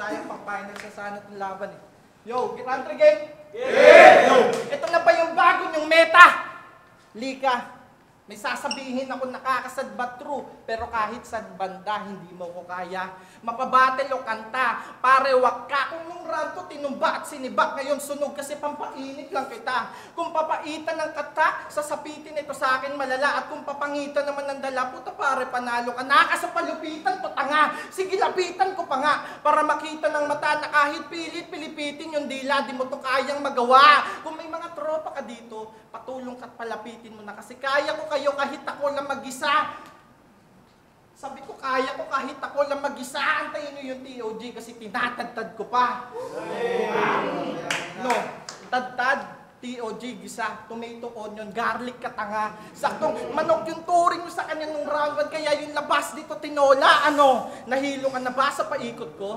tayo pang final sa sanat ng laban eh. Yo, Country Game! Yo! Ito na ba yung bago yung meta? Lika, may sasabihin ako nakakasad ba true, pero kahit sa banda hindi mo ko kaya. Mapabattle o kanta, pare wag ka. Kung nung round to tinumba at sinibak, ngayon sunog kasi pampainit lang kita. Kung papaitan ng kata, sasapitin ito sa akin malala. At kung papangitan naman ng dala, puta pare panalo ka. Nakasapalupitan to tanga, sige lapitan ko pa nga. Para makita ng mata na kahit pilit pilipitin yung dila, di mo to kayang magawa. Kung may mga tropa ka dito, patulong ka't palapitin mo na kasi kaya ko kayo kahit ako lang mag-isa. Sabi ko, kaya ko kahit ako lang mag-isa. Antayin nyo yung TOG kasi tinatagtad ko pa. No, tadtad, TOG, gisa, tomato, onion, garlic, katanga. Saktong manok yung turing mo sa kanya nung round 1, kaya yung labas dito tinola. Ano, nahilo ka na ba sa paikot ko?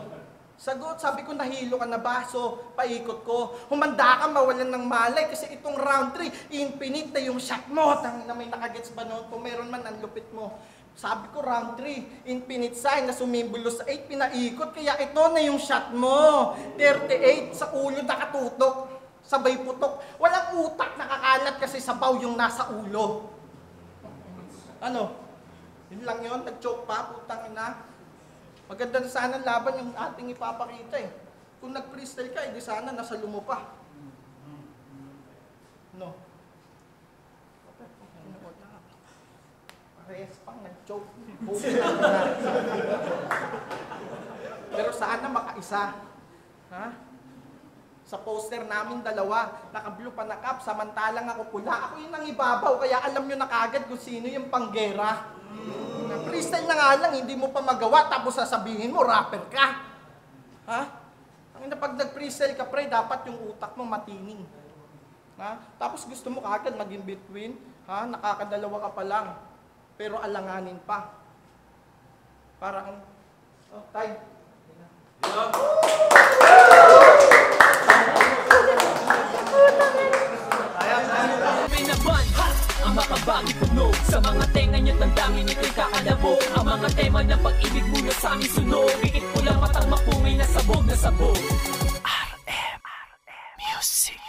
Sagot, sabi ko nahilo ka na ba? So, paikot ko. Humanda ka mawalan ng malay kasi itong round 3, infinite na yung shot mo. Tangina na may nakagets ba noon? Kung meron man, ang lupit mo. Sabi ko round 3, infinite sign na sumimbolo sa 8, pinaikot. Kaya ito na yung shot mo. 38, sa ulo nakatutok. Sabay putok. Walang utak nakakalat kasi sabaw yung nasa ulo. Ano? Yun lang yun, nag-choke pa, putang ina. Maganda na sana ang laban yung ating ipapakita eh. Kung nag-freestyle ka, edi sana nasa lumo pa. No. Parehas pang nag-choke. Pero sana makaisa. Ha? Sa poster namin dalawa, naka-blue pa na cap, samantalang ako pula. Ako yung nangibabaw, kaya alam nyo na kagad kung sino yung panggera. Freestyle na nga lang, hindi mo pa magawa, tapos sasabihin mo, rapper ka. Ha? Ang pag nag-freestyle ka, pre, dapat yung utak mo matining. Ha? Tapos gusto mo kagad maging between, ha? Nakakadalawa ka pa lang, pero alanganin pa. Parang, oh, time. Ang makabagi puno sa mga tenga nyo't ang dami nito'y kakalabo. Ang mga tema ng pag-ibig muna sa aming sunog. Pikit ko lang matang mapungay na sabog na sabog. RM Music.